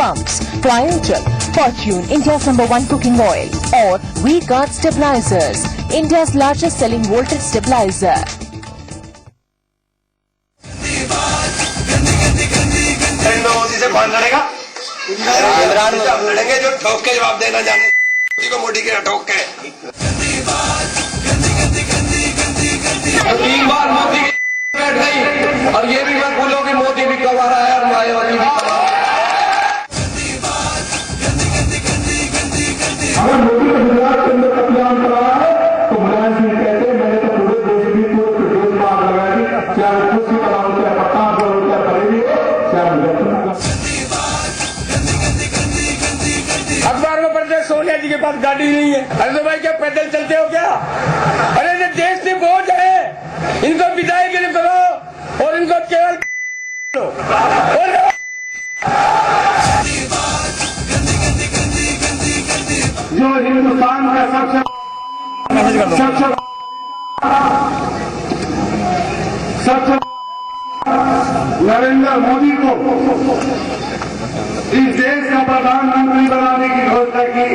pumps, Cryogen, Fortune, India's #1 cooking oil, or V-Guard stabilizers, India's largest selling voltage stabilizer. Modi से कौन लड़ेगा? इमरान से हम लड़ेंगे जो ठोक के जवाब देना जाने को मोदी के ठोक के। 3 बार मोदी बैठ गई और ये भी मत भूलो कि मोदी भी कब आ रहा है और मायावती भी कब आ रहा है। अगर मोदी को गुजरात के अंदर कत्लेआम करा है तो मुलायम सिंह कहते हैं मैंने तो पूरे देश की पूरे प्रदेश में आग लगाई, क्या वो खुशी बनाओ, क्या प्रतापगढ़ हो, क्या बरेली हो, क्या मुजफ्फरनगर। अखबार में पढ़ते सोनिया जी के पास गाड़ी नहीं है। अरे तो भाई क्या पैदल चलते हो क्या? अरे ये देश की बोझ है, इनको विदाई के लिए करो और इनको केवल जो हिंदुस्तान का सबसे नरेंद्र मोदी को इस देश का प्रधानमंत्री बनाने की घोषणा की।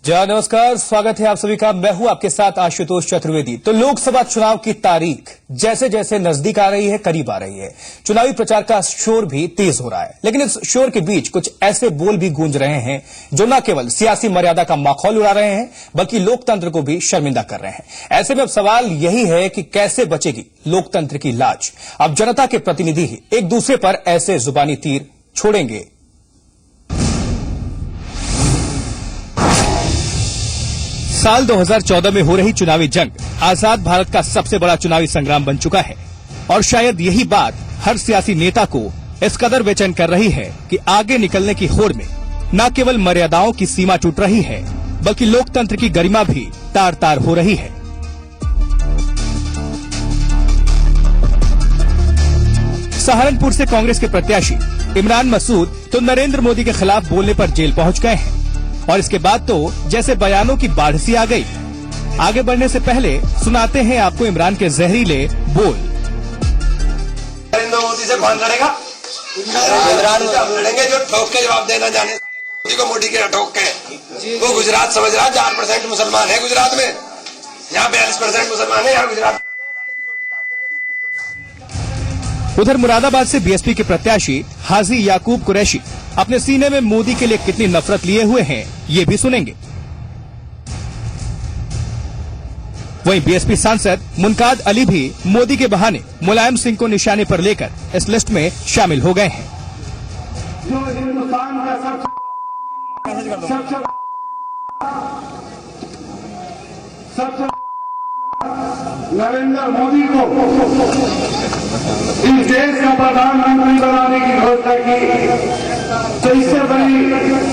जी नमस्कार, स्वागत है आप सभी का। मैं हूं आपके साथ आशुतोष चतुर्वेदी। तो लोकसभा चुनाव की तारीख जैसे जैसे नजदीक आ रही है, करीब आ रही है, चुनावी प्रचार का शोर भी तेज हो रहा है। लेकिन इस शोर के बीच कुछ ऐसे बोल भी गूंज रहे हैं जो न केवल सियासी मर्यादा का माखौल उड़ा रहे हैं बल्कि लोकतंत्र को भी शर्मिंदा कर रहे हैं। ऐसे में अब सवाल यही है कि कैसे बचेगी लोकतंत्र की लाज। अब जनता के प्रतिनिधि ही एक दूसरे पर ऐसे जुबानी तीर छोड़ेंगे। साल 2014 में हो रही चुनावी जंग आजाद भारत का सबसे बड़ा चुनावी संग्राम बन चुका है और शायद यही बात हर सियासी नेता को इस कदर बेचैन कर रही है कि आगे निकलने की होड़ में न केवल मर्यादाओं की सीमा टूट रही है बल्कि लोकतंत्र की गरिमा भी तार तार हो रही है। सहारनपुर से कांग्रेस के प्रत्याशी इमरान मसूद तो नरेंद्र मोदी के खिलाफ बोलने पर जेल पहुंच गए हैं और इसके बाद तो जैसे बयानों की बाढ़ सी आ गई। आगे बढ़ने से पहले सुनाते हैं आपको इमरान के जहरीले बोल। नरेंद्र मोदी से कौन लड़ेगा? इमरान से हम लड़ेंगे जो ठोक के जवाब देना जाने मोदी को मोदी के ठोक के। वो गुजरात समझ रहा 4% मुसलमान है गुजरात में, यहाँ 42% मुसलमान है यहाँ गुजरात। उधर मुरादाबाद से बीएसपी के प्रत्याशी हाजी याकूब कुरैशी अपने सीने में मोदी के लिए कितनी नफरत लिए हुए हैं ये भी सुनेंगे। वहीं बीएसपी सांसद मुनकाद अली भी मोदी के बहाने मुलायम सिंह को निशाने पर लेकर इस लिस्ट में शामिल हो गए हैं। जो हिंदुस्तान का सबसे नरेंद्र मोदी को इस देश का प्रधानमंत्री बनाने की घोषणा की, तो इससे बड़ी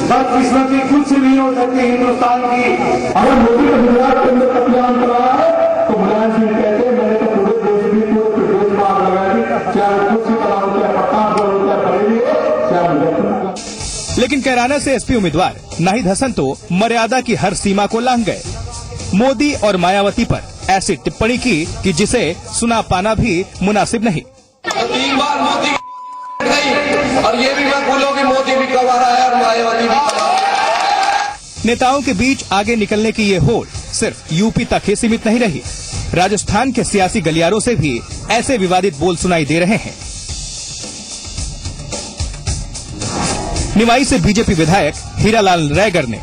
बदकिस्मती कुछ नहीं हो सकती हिंदुस्तान की। अगर मोदी को गुजरात के अंदर कत्लेआम करा है तो मुलायम सिंह कहते हैं मैंने तो पूरे देश की पूरे प्रदेश में आग लगाई, क्या वो खुशी बनाओ, क्या प्रतापगढ़ हो, क्या बरेली हो, क्या मुजफ्फरनगर। लेकिन कैराना से एसपी उम्मीदवार नाहिद हसन तो मर्यादा की हर सीमा को लांघ गए। मोदी और मायावती पर ऐसी टिप्पणी की कि जिसे सुना पाना भी मुनासिब नहीं। 3 बार मोदी बैठ गई और ये भी मत भूलो कि मोदी भी कब आ रहा है और मायावती भी कब आ रहा है। नेताओं के बीच आगे निकलने की ये होड़ सिर्फ यूपी तक ही सीमित नहीं रही। राजस्थान के सियासी गलियारों से भी ऐसे विवादित बोल सुनाई दे रहे हैं। निवाई से बीजेपी विधायक हीरालाल रैगर ने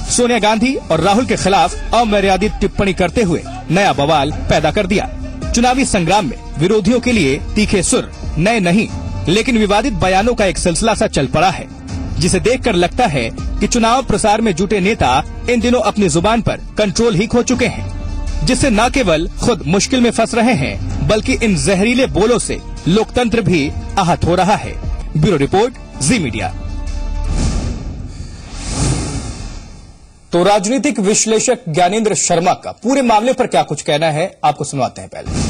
सोनिया गांधी और राहुल के खिलाफ अमर्यादित टिप्पणी करते हुए नया बवाल पैदा कर दिया। चुनावी संग्राम में विरोधियों के लिए तीखे सुर नए नहीं, लेकिन विवादित बयानों का एक सिलसिला सा चल पड़ा है, जिसे देखकर लगता है कि चुनाव प्रसार में जुटे नेता इन दिनों अपनी जुबान पर कंट्रोल ही खो चुके हैं, जिससे न केवल खुद मुश्किल में फंस रहे हैं बल्कि इन जहरीले बोलों से लोकतंत्र भी आहत हो रहा है। ब्यूरो रिपोर्ट, जी मीडिया। तो राजनीतिक विश्लेषक ज्ञानेंद्र शर्मा का पूरे मामले पर क्या कुछ कहना है आपको सुनवाते हैं। पहले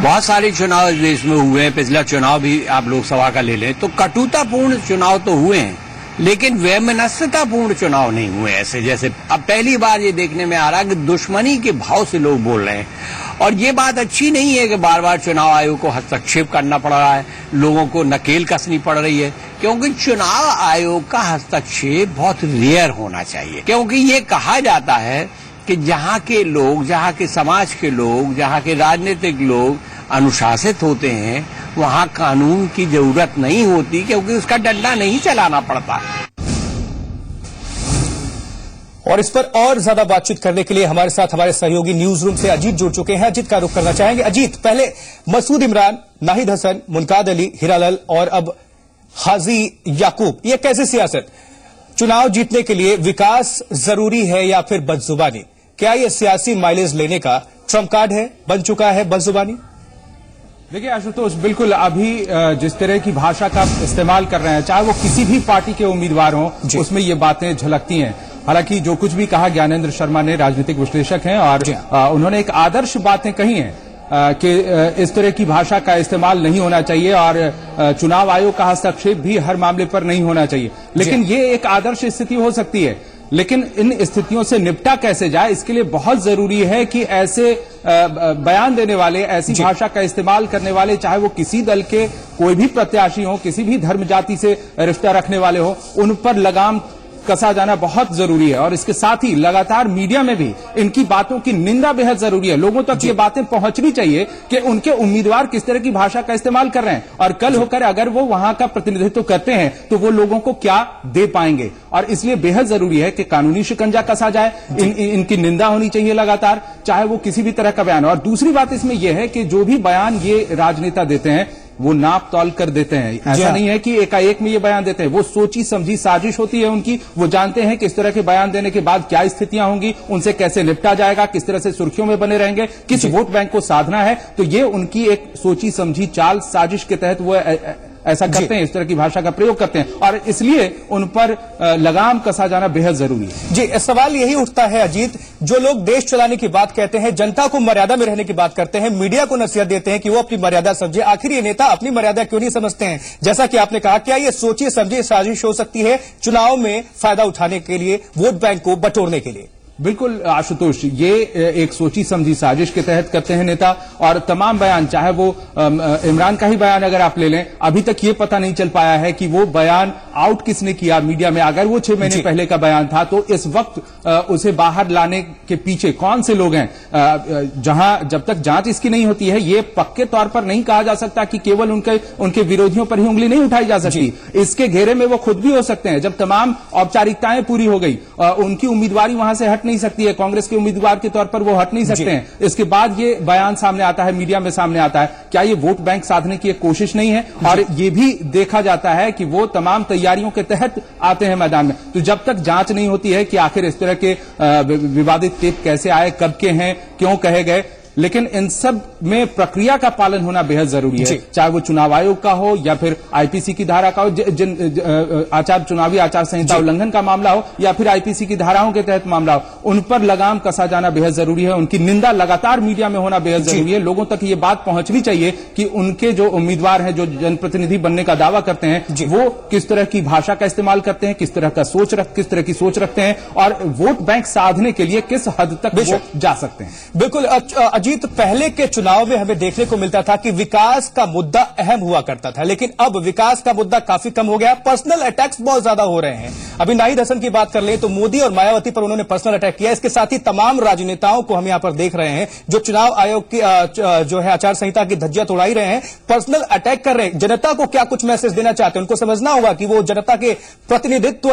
बहुत सारे चुनाव देश में हुए हैं, पिछला चुनाव भी आप लोकसभा का ले लें तो कटुतापूर्ण चुनाव तो हुए हैं, लेकिन वैमनस्यतापूर्ण चुनाव नहीं हुए ऐसे। जैसे अब पहली बार ये देखने में आ रहा है कि दुश्मनी के भाव से लोग बोल रहे हैं और ये बात अच्छी नहीं है कि बार बार चुनाव आयोग को हस्तक्षेप करना पड़ रहा है, लोगों को नकेल कसनी पड़ रही है, क्योंकि चुनाव आयोग का हस्तक्षेप बहुत रेयर होना चाहिए। क्योंकि ये कहा जाता है कि जहां के लोग, जहां के समाज के लोग, जहां के राजनीतिक लोग अनुशासित होते हैं, वहां कानून की जरूरत नहीं होती, क्योंकि उसका डंडा नहीं चलाना पड़ता। और इस पर और ज्यादा बातचीत करने के लिए हमारे साथ हमारे सहयोगी न्यूज रूम से अजीत जुड़ चुके हैं। अजीत का रुख करना चाहेंगे। अजीत, पहले मसूद इमरान, नाहिद हसन, मुनकाद अली, हीरालाल और अब हाजी याकूब, ये कैसे सियासत? चुनाव जीतने के लिए विकास जरूरी है या फिर बदजुबानी? क्या ये सियासी माइलेज लेने का ट्रम्प कार्ड है, बन चुका है बदजुबानी? देखिए आशुतोष, बिल्कुल अभी जिस तरह की भाषा का इस्तेमाल कर रहे हैं, चाहे वो किसी भी पार्टी के उम्मीदवार हों, उसमें ये बातें झलकती हैं। हालांकि जो कुछ भी कहा ज्ञानेंद्र शर्मा ने, राजनीतिक विश्लेषक हैं, और उन्होंने एक आदर्श बातें कही हैं कि इस तरह की भाषा का इस्तेमाल नहीं होना चाहिए और चुनाव आयोग का हस्तक्षेप भी हर मामले पर नहीं होना चाहिए। लेकिन ये एक आदर्श स्थिति हो सकती है, लेकिन इन स्थितियों से निपटा कैसे जाए, इसके लिए बहुत जरूरी है कि ऐसे बयान देने वाले, ऐसी भाषा का इस्तेमाल करने वाले, चाहे वो किसी दल के कोई भी प्रत्याशी हो, किसी भी धर्म जाति से रिश्ता रखने वाले हो, उन पर लगाम कसा जाना बहुत जरूरी है। और इसके साथ ही लगातार मीडिया में भी इनकी बातों की निंदा बेहद जरूरी है। लोगों तक ये बातें पहुंचनी चाहिए कि उनके उम्मीदवार किस तरह की भाषा का इस्तेमाल कर रहे हैं, और कल होकर अगर वो वहां का प्रतिनिधित्व करते हैं तो वो लोगों को क्या दे पाएंगे। और इसलिए बेहद जरूरी है कि कानूनी शिकंजा कसा जाए, इनकी निंदा होनी चाहिए लगातार, चाहे वो किसी भी तरह का बयान हो। और दूसरी बात इसमें यह है कि जो भी बयान ये राजनेता देते हैं वो नाप तौल कर देते हैं। ऐसा नहीं है कि एकाएक में ये बयान देते हैं, वो सोची समझी साजिश होती है उनकी। वो जानते हैं कि इस तरह के बयान देने के बाद क्या स्थितियां होंगी, उनसे कैसे निपटा जाएगा, किस तरह से सुर्खियों में बने रहेंगे, किस वोट बैंक को साधना है। तो ये उनकी एक सोची समझी चाल, साजिश के तहत वो ऐसा करते हैं, इस तरह की भाषा का प्रयोग करते हैं, और इसलिए उन पर लगाम कसा जाना बेहद जरूरी है। जी, सवाल यही उठता है अजीत, जो लोग देश चलाने की बात कहते हैं, जनता को मर्यादा में रहने की बात करते हैं, मीडिया को नसीहत देते हैं कि वो अपनी मर्यादा समझे, आखिर ये नेता अपनी मर्यादा क्यों नहीं समझते हैं? जैसा कि आपने कहा, क्या ये सोची समझी साजिश हो सकती है चुनाव में फायदा उठाने के लिए, वोट बैंक को बटोरने के लिए? बिल्कुल आशुतोष, ये एक सोची समझी साजिश के तहत करते हैं नेता। और तमाम बयान, चाहे वो इमरान का ही बयान अगर आप ले लें, अभी तक ये पता नहीं चल पाया है कि वो बयान आउट किसने किया मीडिया में। अगर वो 6 महीने पहले का बयान था तो इस वक्त उसे बाहर लाने के पीछे कौन से लोग हैं? जब तक जांच इसकी नहीं होती है, ये पक्के तौर पर नहीं कहा जा सकता कि केवल उनके विरोधियों पर ही उंगली नहीं उठाई जा सकती। इसके घेरे में वो खुद भी हो सकते हैं। जब तमाम औपचारिकताएं पूरी हो गई, उनकी उम्मीदवारी वहां से हट नहीं सकती है, कांग्रेस के उम्मीदवार के तौर पर वो हट नहीं सकते हैं। इसके बाद ये बयान सामने आता है, मीडिया में सामने आता है। क्या ये वोट बैंक साधने की एक कोशिश नहीं है? और ये भी देखा जाता है कि वो तमाम तैयारियों के तहत आते हैं मैदान में। तो जब तक जांच नहीं होती है कि आखिर इस तरह के विवादित टेप कैसे आए, कब के हैं, क्यों कहे गए, लेकिन इन सब में प्रक्रिया का पालन होना बेहद जरूरी है। चाहे वो चुनाव आयोग का हो या फिर आईपीसी की धारा का हो, चुनावी आचार संहिता उल्लंघन का मामला हो या फिर आईपीसी की धाराओं के तहत मामला हो, उन पर लगाम कसा जाना बेहद जरूरी है। उनकी निंदा लगातार मीडिया में होना बेहद जरूरी है। लोगों तक ये बात पहुंचनी चाहिए कि उनके जो उम्मीदवार हैं, जो जनप्रतिनिधि बनने का दावा करते हैं, वो किस तरह की भाषा का इस्तेमाल करते हैं, किस तरह की सोच रखते हैं, और वोट बैंक साधने के लिए किस हद तक वो जा सकते हैं। बिल्कुल अजीत, पहले के चुनाव में हमें देखने को मिलता था कि विकास का मुद्दा अहम हुआ करता था, लेकिन अब विकास का मुद्दा काफी कम हो गया। पर्सनल अटैक्स बहुत ज्यादा हो रहे हैं। अभी नाहिद हसन की बात कर ले तो मोदी और मायावती पर उन्होंने पर्सनल अटैक किया। इसके साथ ही तमाम राजनेताओं को हम यहां पर देख रहे हैं जो चुनाव आयोग की जो है आचार संहिता की धज्जियां तोड़ाई रहे हैं, पर्सनल अटैक कर रहे हैं। जनता को क्या कुछ मैसेज देना चाहते हैं? उनको समझना होगा कि वो जनता के प्रतिनिधित्व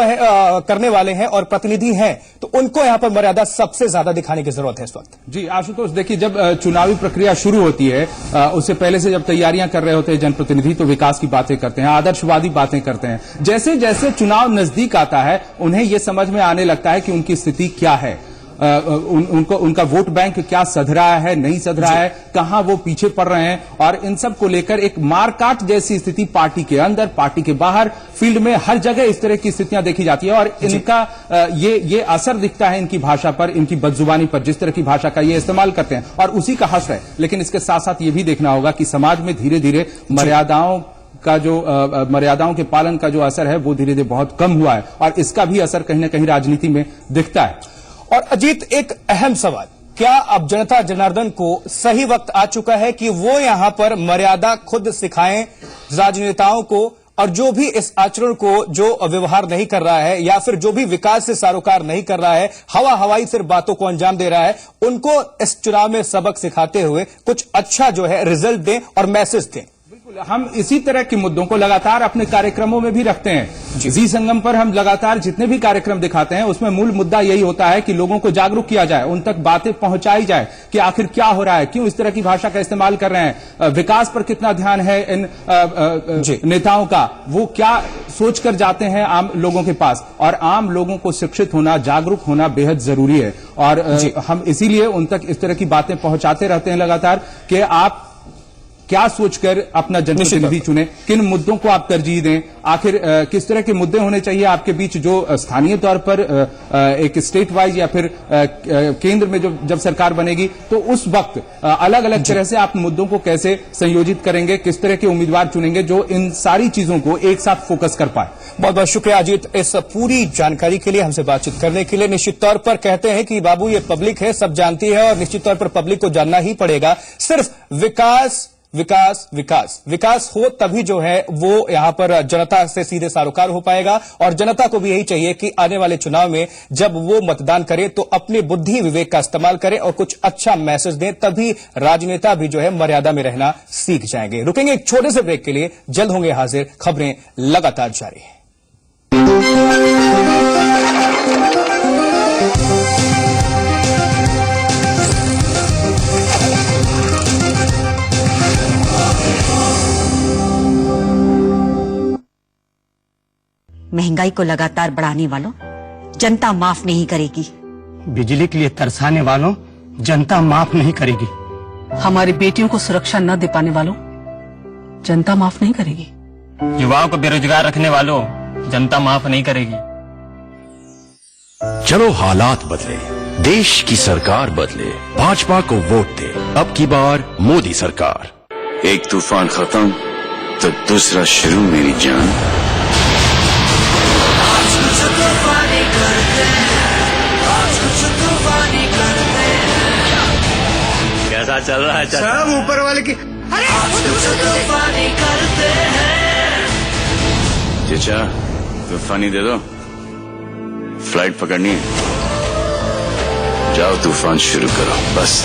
करने वाले हैं और प्रतिनिधि हैं, तो उनको यहां पर मर्यादा सबसे ज्यादा दिखाने की जरूरत है इस वक्त। जी आशुतोष, देखिए, जब चुनावी प्रक्रिया शुरू होती है, उससे पहले से जब तैयारियां कर रहे होते हैं जनप्रतिनिधि, तो विकास की बातें करते हैं, आदर्शवादी बातें करते हैं। जैसे जैसे चुनाव नजदीक आता है, उन्हें यह समझ में आने लगता है कि उनकी स्थिति क्या है, उनका वोट बैंक क्या सध रहा है, नहीं सध रहा है, कहां वो पीछे पड़ रहे हैं, और इन सब को लेकर एक मारकाट जैसी स्थिति पार्टी के अंदर, पार्टी के बाहर, फील्ड में, हर जगह इस तरह की स्थितियां देखी जाती है। और इनका ये असर दिखता है इनकी भाषा पर, इनकी बदजुबानी पर, जिस तरह की भाषा का ये इस्तेमाल करते हैं, और उसी का हश्र है। लेकिन इसके साथ साथ ये भी देखना होगा कि समाज में धीरे धीरे मर्यादाओं के पालन का जो असर है वो धीरे धीरे बहुत कम हुआ है, और इसका भी असर कहीं ना कहीं राजनीति में दिखता है। और अजीत, एक अहम सवाल, क्या अब जनता जनार्दन को सही वक्त आ चुका है कि वो यहां पर मर्यादा खुद सिखाएं राजनेताओं को, और जो भी इस आचरण को जो व्यवहार नहीं कर रहा है या फिर जो भी विकास से सरोकार नहीं कर रहा है, हवा हवाई सिर्फ बातों को अंजाम दे रहा है, उनको इस चुनाव में सबक सिखाते हुए कुछ अच्छा जो है रिजल्ट दें और मैसेज दें। बिल्कुल, हम इसी तरह के मुद्दों को लगातार अपने कार्यक्रमों में भी रखते हैं। जी संगम पर हम लगातार जितने भी कार्यक्रम दिखाते हैं उसमें मूल मुद्दा यही होता है कि लोगों को जागरूक किया जाए, उन तक बातें पहुंचाई जाए कि आखिर क्या हो रहा है, क्यों इस तरह की भाषा का इस्तेमाल कर रहे हैं, विकास पर कितना ध्यान है इन नेताओं का, वो क्या सोच कर जाते हैं आम लोगों के पास। और आम लोगों को शिक्षित होना, जागरूक होना बेहद जरूरी है, और हम इसीलिए उन तक इस तरह की बातें पहुंचाते रहते हैं लगातार कि आप क्या सोचकर अपना जनप्रतिनिधि चुने, किन मुद्दों को आप तरजीह दें, आखिर किस तरह के मुद्दे होने चाहिए आपके बीच जो स्थानीय तौर पर एक स्टेट वाइज या फिर केंद्र में जब सरकार बनेगी तो उस वक्त अलग अलग तरह से आप मुद्दों को कैसे संयोजित करेंगे, किस तरह के उम्मीदवार चुनेंगे जो इन सारी चीजों को एक साथ फोकस कर पाए। बहुत बहुत शुक्रिया अजीत इस पूरी जानकारी के लिए, हमसे बातचीत करने के लिए। निश्चित तौर पर कहते हैं कि बाबू ये पब्लिक है, सब जानती है, और निश्चित तौर पर पब्लिक को जानना ही पड़ेगा। सिर्फ विकास विकास विकास विकास हो तभी जो है वो यहां पर जनता से सीधे सरोकार हो पाएगा, और जनता को भी यही चाहिए कि आने वाले चुनाव में जब वो मतदान करे तो अपने बुद्धि विवेक का इस्तेमाल करें और कुछ अच्छा मैसेज दें, तभी राजनेता भी जो है मर्यादा में रहना सीख जाएंगे। रुकेंगे एक छोटे से ब्रेक के लिए, जल्द होंगे हाजिर, खबरें लगातार जारी है। महंगाई को लगातार बढ़ाने वालों जनता माफ नहीं करेगी। बिजली के लिए तरसाने वालों जनता माफ नहीं करेगी। हमारी बेटियों को सुरक्षा न दे पाने वालों जनता माफ नहीं करेगी। युवाओं को बेरोजगार रखने वालों जनता माफ नहीं करेगी। चलो हालात बदले, देश की सरकार बदले, भाजपा को वोट दे, अब की बार मोदी सरकार। एक तूफान खत्म तो दूसरा शुरू मेरी जान। कैसा चल रहा है सब ऊपर वाले की। चचा तूफानी दे दो, फ्लाइट पकड़नी है, जाओ तूफान शुरू करो बस।